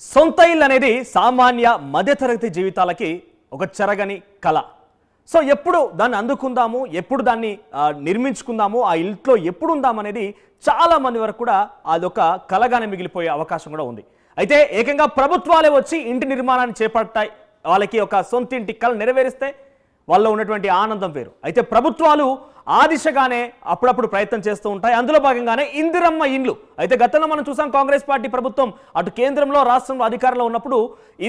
సొంత ఇల్లు అనేది సామాన్య మధ్యతరగతి జీవితాలకి ఒక చెరగని కళ. సో ఎప్పుడు దాన్ని అందుకుందాము, ఎప్పుడు దాన్ని నిర్మించుకుందాము, ఆ ఇంట్లో ఎప్పుడు ఉందాం అనేది చాలా మంది వరకు కూడా అదొక కళగానే మిగిలిపోయే అవకాశం కూడా ఉంది. అయితే ఏకంగా ప్రభుత్వాలే వచ్చి ఇంటి నిర్మాణాన్ని చేపట్టాయి. వాళ్ళకి ఒక సొంత ఇంటి కళ నెరవేరిస్తే వాళ్ళలో ఉన్నటువంటి ఆనందం వేరు. అయితే ప్రభుత్వాలు ఆ దిశగానే అప్పుడప్పుడు ప్రయత్నం చేస్తూ ఉంటాయి. అందులో భాగంగానే ఇందిరమ్మ ఇండ్లు. అయితే గతంలో మనం చూసాం, కాంగ్రెస్ పార్టీ ప్రభుత్వం అటు కేంద్రంలో రాష్ట్రంలో అధికారంలో ఉన్నప్పుడు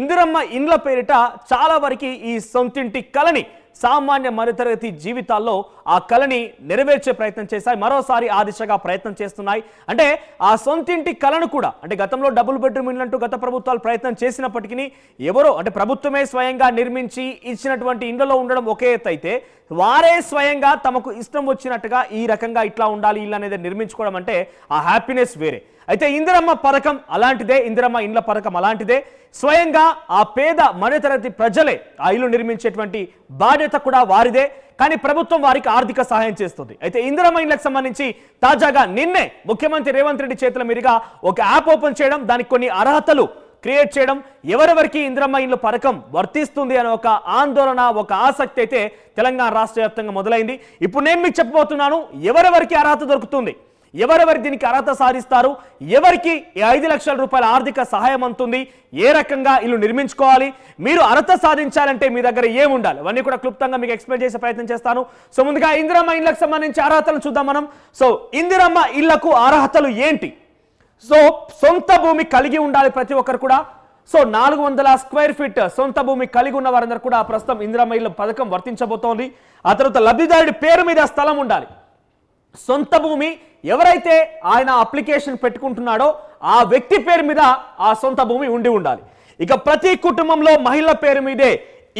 ఇందిరమ్మ ఇండ్ల పేరిట చాలా వరకు ఈ సొంతింటి కళని సామాన్య మధ్యతరగతి జీవితాల్లో ఆ కళని నెరవేర్చే ప్రయత్నం చేశాయి. మరోసారి ఆ దిశగా ప్రయత్నం చేస్తున్నాయి. అంటే ఆ సొంతింటి కళను కూడా, అంటే గతంలో డబుల్ బెడ్రూమ్ ఇల్లు అంటూ గత ప్రభుత్వాలు ప్రయత్నం చేసినప్పటికీ ఎవరో అంటే ప్రభుత్వమే స్వయంగా నిర్మించి ఇచ్చినటువంటి ఇండ్లలో ఉండడం ఒకే ఎత్తు అయితే, వారే స్వయంగా తమకు ఇష్టం వచ్చినట్టుగా ఈ రకంగా ఇట్లా ఉండాలి ఇల్లు అనేది నిర్మించుకోవడం అంటే ఆ హ్యాపీనెస్ వేరే. అయితే ఇందిరమ్మ పథకం అలాంటిదే, ఇందిరమ్మ ఇండ్ల పథకం అలాంటిదే. స్వయంగా ఆ పేద మధ్యతరగతి ప్రజలే ఆ ఇల్లు నిర్మించేటువంటి బాధ్యత కూడా వారిదే. కానీ ప్రభుత్వం వారికి ఆర్థిక సహాయం చేస్తుంది. అయితే ఇందిరమ్మ ఇండ్లకు సంబంధించి తాజాగా నిన్నే ముఖ్యమంత్రి రేవంత్ రెడ్డి చేతుల మీదుగా ఒక యాప్ ఓపెన్ చేయడం, దానికి కొన్ని అర్హతలు క్రియేట్ చేయడం, ఎవరెవరికి ఇందిరమ్మ ఇండ్ల పథకం వర్తిస్తుంది అనే ఒక ఆందోళన, ఒక ఆసక్తి అయితే తెలంగాణ రాష్ట్ర వ్యాప్తంగా మొదలైంది. ఇప్పుడు నేను మీకు చెప్పబోతున్నాను ఎవరెవరికి అర్హత దొరుకుతుంది, ఎవరెవరి దీనికి అర్హత సాధిస్తారు, ఎవరికి 5 లక్షల రూపాయల ఆర్థిక సహాయం అందుతుంది, ఏ రకంగా ఇల్లు నిర్మించుకోవాలి, మీరు అర్హత సాధించాలంటే మీ దగ్గర ఏముండాలి, అవన్నీ కూడా క్లుప్తంగా మీకు ఎక్స్ప్లెయిన్ చేసే ప్రయత్నం చేస్తాను. సో ముందుగా ఇందిరమ్మ ఇళ్లకు సంబంధించి అర్హతలను చూద్దాం మనం. సో ఇందిరమ్మ ఇళ్లకు అర్హతలు ఏంటి? సో సొంత భూమి కలిగి ఉండాలి ప్రతి ఒక్కరు కూడా. సో 400 స్క్వేర్ ఫీట్ సొంత భూమి కలిగి ఉన్న వారందరూ కూడా ప్రస్తుతం ఇందిరమ్మ ఇళ్ల పథకం వర్తించబోతోంది. ఆ తర్వాత లబ్ధిదారుడి పేరు మీద స్థలం ఉండాలి. సొంత భూమి ఎవరైతే ఆయన అప్లికేషన్ పెట్టుకుంటున్నాడో ఆ వ్యక్తి పేరు మీద ఆ సొంత భూమి ఉండాలి. ఇక ప్రతి కుటుంబంలో మహిళల పేరు మీదే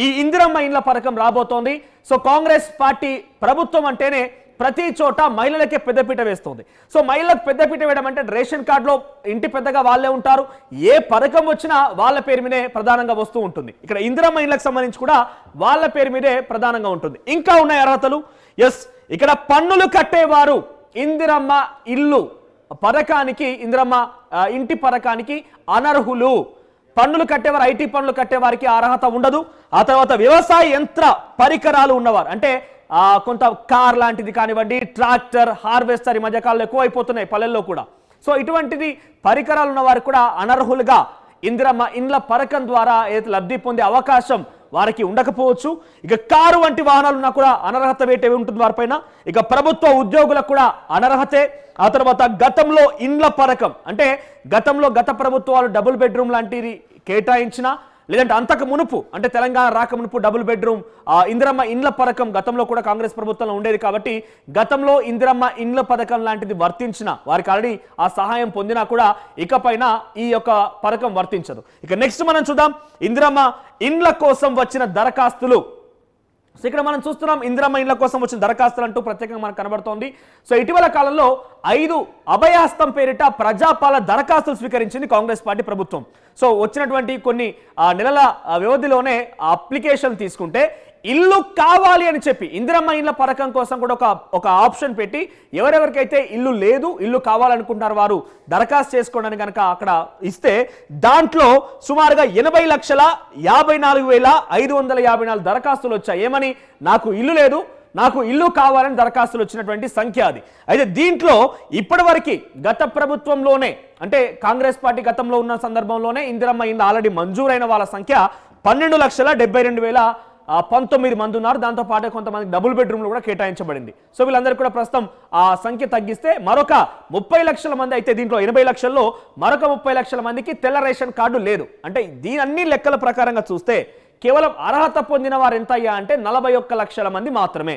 ఈ ఇందిరమ్మ ఇండ్ల పథకం రాబోతోంది. సో కాంగ్రెస్ పార్టీ ప్రభుత్వం అంటేనే ప్రతి చోట మహిళలకే పెద్దపీట వేస్తుంది. సో మహిళలకు పెద్దపీట వేయడం అంటే రేషన్ కార్డులో ఇంటి పెద్దగా వాళ్ళే ఉంటారు, ఏ పథకం వచ్చినా వాళ్ళ పేరు మీదే ప్రధానంగా వస్తూ ఉంటుంది. ఇక్కడ ఇందిరమ్మ ఇండ్లకు సంబంధించి కూడా వాళ్ళ పేరు మీదే ప్రధానంగా ఉంటుంది. ఇంకా ఉన్నాయి అర్హతలు. ఎస్, ఇక్కడ పన్నులు కట్టేవారు ఇందిరమ్మ ఇల్లు పథకానికి, ఇందిరమ్మ ఇంటి పథకానికి అనర్హులు. పన్నులు కట్టేవారు, ఐటీ పన్నులు కట్టేవారికి అర్హత ఉండదు. ఆ తర్వాత వ్యవసాయ యంత్ర పరికరాలు ఉన్నవారు, అంటే కొంత కార్ లాంటిది కానివ్వండి, ట్రాక్టర్, హార్వెస్టర్ ఈ మధ్యకాలంలో ఎక్కువైపోతున్నాయి పల్లెల్లో కూడా. సో ఇటువంటిది పరికరాలు ఉన్న వారికి కూడా అనర్హులుగా ఇందిరమ్మ ఇండ్ల పథకం ద్వారా లబ్ధి పొందే అవకాశం వారికి ఉండకపోవచ్చు. ఇక కారు వంటి వాహనాలు ఉన్నా కూడా అనర్హత వేటే ఉంటుంది వారిపైన. ఇక ప్రభుత్వ ఉద్యోగులకు కూడా అనర్హతే. ఆ తర్వాత గతంలో ఇండ్ల పథకం అంటే గతంలో గత ప్రభుత్వాలు డబుల్ బెడ్రూమ్ లాంటివి కేటాయించిన, లేదంటే అంతకు మునుపు అంటే తెలంగాణ రాక మునుపు డబుల్ బెడ్రూమ్ ఇందిరమ్మ ఇండ్ల పథకం గతంలో కూడా కాంగ్రెస్ ప్రభుత్వంలో ఉండేది. కాబట్టి గతంలో ఇందిరమ్మ ఇండ్ల పథకం లాంటిది వర్తించిన వారికి ఆల్రెడీ ఆ సహాయం పొందినా కూడా ఇకపైన ఈ యొక్క పథకం వర్తించదు. ఇక నెక్స్ట్ మనం చూద్దాం ఇందిరమ్మ ఇండ్ల కోసం వచ్చిన దరఖాస్తులు. సో ఇక్కడ మనం చూస్తున్నాం ఇందిరమ్మ ఇండ్ల కోసం వచ్చిన దరఖాస్తులు అంటూ ప్రత్యేకంగా మనకు కనబడుతోంది. సో ఇటీవల కాలంలో 5 అభయాస్తం పేరిట ప్రజాపాలన దరఖాస్తులు స్వీకరించింది కాంగ్రెస్ పార్టీ ప్రభుత్వం. సో వచ్చినటువంటి కొన్ని నెలల వ్యవధిలోనే అప్లికేషన్ తీసుకుంటే ఇల్లు కావాలి అని చెప్పి ఇందిరమ్మ ఇండ్ల పథకం కోసం కూడా ఒక ఆప్షన్ పెట్టి ఎవరెవరికైతే ఇల్లు లేదు, ఇల్లు కావాలనుకుంటున్నారు వారు దరఖాస్తు చేసుకోవడానికి కనుక అక్కడ ఇస్తే దాంట్లో సుమారుగా 80,54,554 దరఖాస్తులు వచ్చాయి. ఏమని? నాకు ఇల్లు లేదు, నాకు ఇల్లు కావాలని దరఖాస్తులు వచ్చినటువంటి సంఖ్య అది. అయితే దీంట్లో ఇప్పటివరకు గత ప్రభుత్వంలోనే అంటే కాంగ్రెస్ పార్టీ గతంలో ఉన్న సందర్భంలోనే ఇందిరమ్మ ఇండ్లు ఆల్రెడీ మంజూరైన వాళ్ళ సంఖ్య 12,72,019 మంది ఉన్నారు. దాంతో పాటు కొంతమంది డబుల్ బెడ్రూమ్లు కూడా కేటాయించబడింది. సో వీళ్ళందరికీ కూడా ప్రస్తుతం ఆ సంఖ్య తగ్గిస్తే మరొక 30 లక్షల మంది, అయితే దీంట్లో 80 లక్షల్లో మరొక 30 లక్షల మందికి తెల్ల రేషన్ కార్డు లేదు. అంటే దీని అన్ని లెక్కల ప్రకారంగా చూస్తే కేవలం అర్హత పొందిన వారు ఎంత అయ్యా అంటే 41 లక్షల మంది మాత్రమే.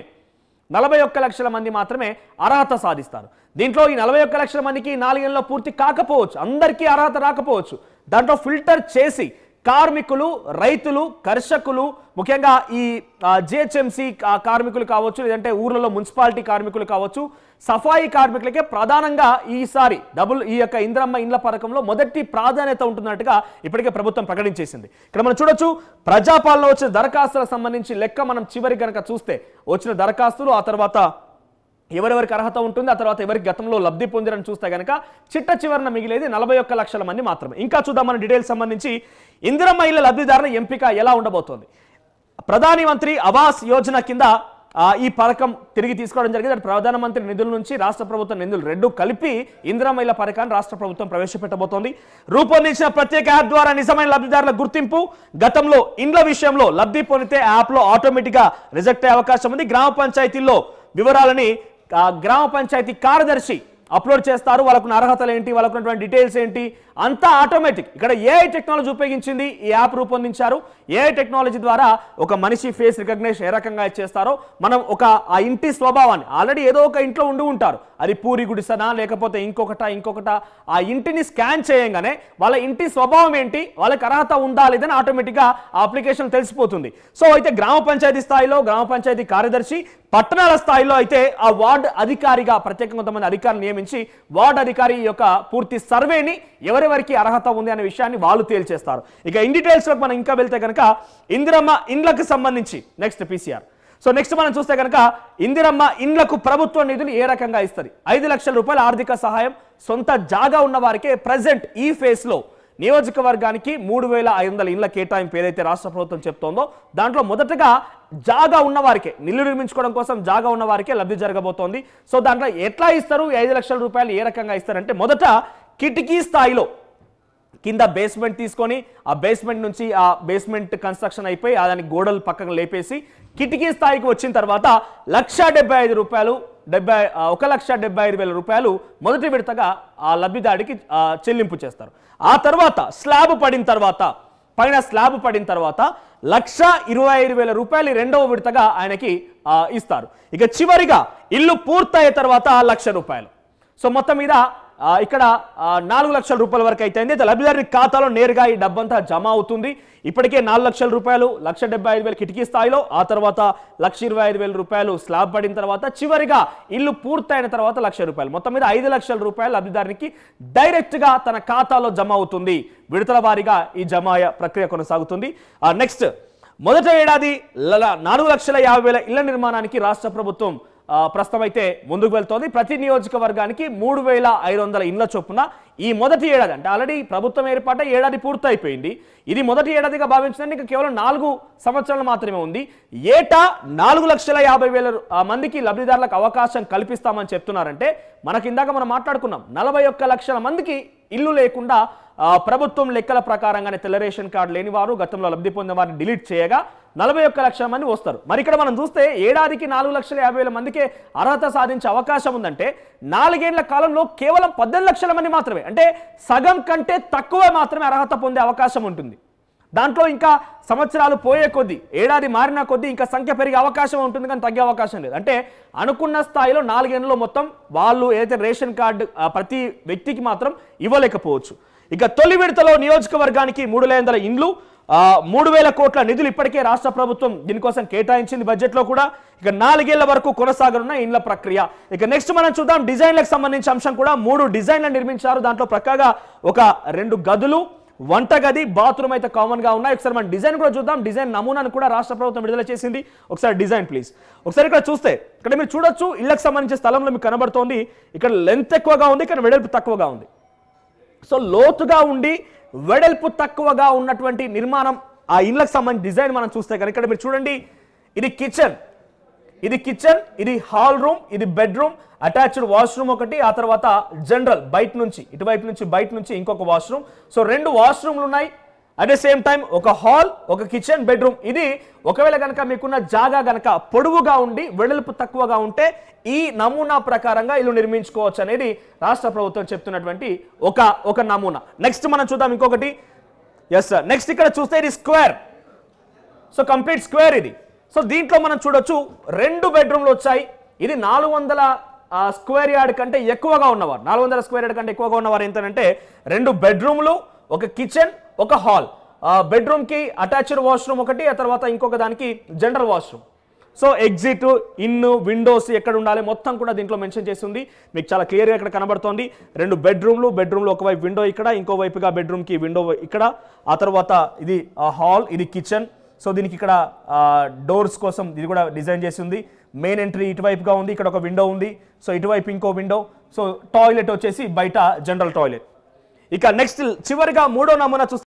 41 లక్షల మంది మాత్రమే అర్హత సాధిస్తారు. దీంట్లో ఈ 41 లక్షల మందికి 4 ఏళ్ళలో పూర్తి కాకపోవచ్చు, అందరికీ అర్హత రాకపోవచ్చు. దాంట్లో ఫిల్టర్ చేసి కార్మికులు, రైతులు, కర్షకులు, ముఖ్యంగా ఈ జిహెచ్ఎంసీ కార్మికులు కావచ్చు, లేదంటే ఊర్లలో మున్సిపాలిటీ కార్మికులు కావచ్చు, సఫాయి కార్మికులకే ప్రధానంగా ఈసారి ఈ యొక్క ఇందిరమ్మ ఇండ్ల పథకంలో మొదటి ప్రాధాన్యత ఉంటున్నట్టుగా ఇప్పటికే ప్రభుత్వం ప్రకటించేసింది. ఇక్కడ మనం చూడొచ్చు ప్రజాపాలన వచ్చిన దరఖాస్తులకు సంబంధించి లెక్క మనం చివరి కనుక చూస్తే వచ్చిన దరఖాస్తులు, ఆ తర్వాత ఎవరెవరికి అర్హత ఉంటుంది, ఆ తర్వాత ఎవరికి గతంలో లబ్ధి పొందిరని చూస్తే కనుక చిట్ట చివరన మిగిలేది 41 లక్షల మంది మాత్రమే. ఇంకా చూద్దాం మన డీటెయిల్స్ సంబంధించి ఇందిరమ్మ ఇళ్ల లబ్ధిదారుల ఎంపిక ఎలా ఉండబోతోంది. ప్రధాని మంత్రి ఆవాస్ యోజన కింద ఈ పథకం తిరిగి తీసుకోవడం జరిగింది. ప్రధానమంత్రి నిధుల నుంచి రాష్ట్ర ప్రభుత్వం నిధులు రెండు కలిపి ఇందిరమ్మ ఇళ్ల పథకాన్ని రాష్ట్ర ప్రభుత్వం ప్రవేశపెట్టబోతోంది. రూపొందించిన ప్రత్యేక యాప్ ద్వారా నిజమైన లబ్ధిదారుల గుర్తింపు. గతంలో ఇండ్ల విషయంలో లబ్ధి పొందితే యాప్లో ఆటోమేటిక్గా రిజెక్ట్ అయ్యే అవకాశం ఉంది. గ్రామ పంచాయతీల్లో వివరాలని గ్రామ పంచాయతీ కార్యదర్శి అప్లోడ్ చేస్తారు. వాళ్ళకున్న అర్హతలు ఏంటి, వాళ్ళకున్నటువంటి డీటెయిల్స్ ఏంటి, అంతా ఆటోమేటిక్. ఇక్కడ ఏఐ టెక్నాలజీ ఉపయోగించింది ఈ యాప్ రూపొందించారు. ఏఐ టెక్నాలజీ ద్వారా ఒక మనిషి ఫేస్ రికగ్నిషన్ ఏ రకంగా చేస్తారో, మనం ఆ ఇంటి స్వభావాన్ని ఆల్రెడీ ఏదో ఒక ఇంట్లో ఉండి ఉంటారు, అది పూరి గుడిసనా లేకపోతే ఇంకొకట ఆ ఇంటిని స్కాన్ చేయంగానే వాళ్ళ ఇంటి స్వభావం ఏంటి, వాళ్ళకి అర్హత ఉందా లేదని ఆటోమేటిక్గా ఆ అప్లికేషన్ తెలిసిపోతుంది. సో అయితే గ్రామ పంచాయతీ స్థాయిలో గ్రామ పంచాయతీ కార్యదర్శి, పట్టణాల స్థాయిలో అయితే ఆ వార్డు అధికారిగా ప్రత్యేకంగా కొంతమంది అధికారులు నియమించి వార్డు అధికారి యొక్క పూర్తి సర్వేని ఎవరెవరికి అర్హత ఉంది అనే విషయాన్ని వాళ్ళు తేల్చేస్తారు. ఇక ఇన్ డీటెయిల్స్ లోకి మనం ఇంకా వెళ్తే కనుక ఇందిరమ్మ ఇండ్లకు సంబంధించి నెక్స్ట్ పీసీఆర్. సో నెక్స్ట్ మనం చూస్తే కనుక ఇందిరమ్మ ఇండ్లకు ప్రభుత్వ నిధులు ఏ రకంగా ఇస్తుంది. 5 లక్షల రూపాయల ఆర్థిక సహాయం సొంత జాగా ఉన్న వారికే ప్రజెంట్ ఈ ఫేస్ లో నియోజకవర్గానికి 3500 ఇండ్ల కేటాయింపు ఏదైతే రాష్ట్ర ప్రభుత్వం చెప్తోందో దాంట్లో మొదటగా జాగా ఉన్నవారికే, ఇల్లు నిర్మించుకోవడం కోసం జాగా ఉన్న వారికే లబ్ధి జరగబోతోంది. సో దాంట్లో ఎట్లా ఇస్తారు, 5 లక్షల రూపాయలు ఏ రకంగా ఇస్తారంటే మొదట కిటికీ స్థాయిలో కింద బేస్మెంట్ తీసుకొని ఆ బేస్మెంట్ నుంచి ఆ బేస్మెంట్ కన్స్ట్రక్షన్ అయిపోయి దానికి గోడలు పక్కన లేపేసి కిటికీ స్థాయికి వచ్చిన తర్వాత 1,75,000 రూపాయలు 1,75,000 రూపాయలు మొదటి విడతగా ఆ లబ్ధిదారికి చెల్లింపు చేస్తారు. ఆ తర్వాత స్లాబ్ పడిన తర్వాత పైన స్లాబ్ పడిన తర్వాత 1,25,000 రూపాయలు రెండవ విడతగా ఆయనకి ఇస్తారు. ఇక చివరిగా ఇల్లు పూర్తయ్యే తర్వాత 1,00,000 రూపాయలు. సో మొత్తం మీద ఇక్కడ 4 లక్షల రూపాయల వరకు అయితే లబ్ధిదారుని ఖాతాలో నేరుగా ఈ డబ్బంతా జమ అవుతుంది. ఇప్పటికే 4 లక్షల రూపాయలు 1,75,000 కిటికీ స్థాయిలో, ఆ తర్వాత 1,25,000 రూపాయలు స్లాబ్ పడిన తర్వాత, చివరిగా ఇల్లు పూర్తయిన తర్వాత 1,00,000 రూపాయలు, మొత్తం మీద 5 లక్షల రూపాయలు లబ్ధిదారునికి డైరెక్ట్ గా తన ఖాతాలో జమ అవుతుంది. విడతల వారీగా ఈ జమ ప్రక్రియ కొనసాగుతుంది. నెక్స్ట్ మొదటి ఏడాది 4,50,000 ఇళ్ల నిర్మాణానికి రాష్ట్ర ప్రభుత్వం ప్రస్తుతం అయితే ముందుకు వెళ్తోంది. ప్రతి నియోజకవర్గానికి 3,500 ఇండ్ల చొప్పున ఈ మొదటి ఏడాది, అంటే ఆల్రెడీ ప్రభుత్వం ఏర్పాటు ఏడాది పూర్తయిపోయింది, ఇది మొదటి ఏడాదిగా భావించడానికి ఇంకా కేవలం 4 సంవత్సరాలు మాత్రమే ఉంది. ఏటా 4,50,000 మందికి లబ్ధిదారులకు అవకాశం కల్పిస్తామని చెప్తున్నారంటే మనకి ఇందాక మనం మాట్లాడుకున్నాం 41 లక్షల మందికి ఇల్లు లేకుండా ప్రభుత్వం లెక్కల ప్రకారంగానే తెల్ల రేషన్ కార్డు లేని వారు గతంలో లబ్ధి పొందిన వారిని డిలీట్ చేయగా 41 లక్షల మంది వస్తారు. మరి ఇక్కడ మనం చూస్తే ఏడాదికి 4,50,000 మందికే అర్హత సాధించే అవకాశం ఉందంటే 4 ఏళ్ల కాలంలో కేవలం 18 లక్షల మంది మాత్రమే, అంటే సగం కంటే తక్కువ మాత్రమే అర్హత పొందే అవకాశం ఉంటుంది. దాంట్లో ఇంకా సంవత్సరాలు పోయే కొద్దీ, ఏడాది మారిన కొద్దీ ఇంకా సంఖ్య పెరిగే అవకాశం ఉంటుంది కానీ తగ్గే అవకాశం లేదు. అంటే అనుకున్న స్థాయిలో 4 ఏళ్లలో మొత్తం వాళ్ళు ఏదైతే రేషన్ కార్డు ప్రతి వ్యక్తికి మాత్రం ఇవ్వలేకపోవచ్చు. ఇక తొలి విడతలో నియోజకవర్గానికి 3,500 ఇండ్లు, 3,000 కోట్ల నిధులు ఇప్పటికే రాష్ట్ర ప్రభుత్వం దీనికోసం కేటాయించింది బడ్జెట్లో కూడా. ఇక 4 ఏళ్ల వరకు కొనసాగనున్న ఇండ్ల ప్రక్రియ. ఇక నెక్స్ట్ మనం చూద్దాం డిజైన్లకు సంబంధించిన అంశం కూడా. 3 డిజైన్లు నిర్మించారు. దాంట్లో ప్రక్కగా ఒక 2 గదులు, వంటగది, బాత్రూమ్ అయితే కామన్ గా ఉన్నాయి. ఒకసారి మనం డిజైన్ కూడా చూద్దాం. డిజైన్ నమూనాను కూడా రాష్ట్ర ప్రభుత్వం విడుదల చేసింది. ఒకసారి డిజైన్ ప్లీజ్. ఒకసారి ఇక్కడ చూస్తే ఇక్కడ మీరు చూడొచ్చు ఇళ్లకు సంబంధించిన స్థలంలో మీకు కనబడుతోంది. ఇక్కడ లెంత్ ఎక్కువగా ఉంది, ఇక్కడ వెడల్పు తక్కువగా ఉంది. సో లోతుగా ఉండి వెడల్పు తక్కువగా ఉన్నటువంటి నిర్మాణం ఆ ఇళ్లకు సంబంధించిన డిజైన్ మనం చూస్తే కనుక ఇక్కడ మీరు చూడండి, ఇది కిచెన్, ఇది హాల్ రూమ్, ఇది బెడ్రూమ్, అటాచ్డ్ వాష్రూమ్ ఒకటి, ఆ తర్వాత జనరల్ బయట నుంచి ఇటువైపు నుంచి బయట నుంచి ఇంకొక వాష్రూమ్. సో 2 వాష్రూమ్లు ఉన్నాయి. అట్ ద సేమ్ టైం ఒక హాల్, ఒక కిచెన్, బెడ్రూమ్. ఇది ఒకవేళ కనుక మీకున్న జాగా కనుక పొడవుగా ఉండి వెడల్పు తక్కువగా ఉంటే ఈ నమూనా ప్రకారంగా ఇల్లు నిర్మించుకోవచ్చు అనేది రాష్ట్ర ప్రభుత్వం చెప్తున్నటువంటి ఒక నమూనా. నెక్స్ట్ మనం చూద్దాం ఇంకొకటి. ఎస్ సార్, నెక్స్ట్ ఇక్కడ చూస్తే ఇది స్క్వేర్. సో కంప్లీట్ స్క్వేర్ ఇది. సో దీంట్లో మనం చూడొచ్చు 2 బెడ్రూమ్లు వచ్చాయి. ఇది 400 స్క్వేర్ యార్డ్ కంటే ఎక్కువగా ఉన్నవారు, 400 స్క్వేర్ యార్డ్ కంటే ఎక్కువగా ఉన్నవారు ఏంటంటే 2 బెడ్రూమ్లు, ఒక కిచెన్, ఒక హాల్. బెడ్రూమ్ కి అటాచ్డ్ వాష్రూమ్ ఒకటి, ఆ తర్వాత ఇంకొక దానికి general washroom. So exit, in, Windows ఎక్కడ ఉండాలి మొత్తం కూడా దీంట్లో మెన్షన్ చేస్తుంది. మీకు చాలా క్లియర్గా ఇక్కడ కనబడుతోంది. 2 బెడ్రూమ్లు ఒకవైపు విండో ఇక్కడ, ఇంకో వైపుగా బెడ్రూమ్కి విండో ఇక్కడ, ఆ తర్వాత ఇది హాల్, ఇది కిచెన్. సో దీనికి ఇక్కడ డోర్స్ కోసం ఇది కూడా డిజైన్ చేసి ఉంది. మెయిన్ ఎంట్రీ ఇటువైపుగా ఉంది, ఇక్కడ ఒక విండో ఉంది, సో ఇటువైపు ఇంకో విండో. సో టాయిలెట్ వచ్చేసి బయట జనరల్ టాయిలెట్. ఇక నెక్స్ట్ చివరిగా మూడో నమూనా చూస్తే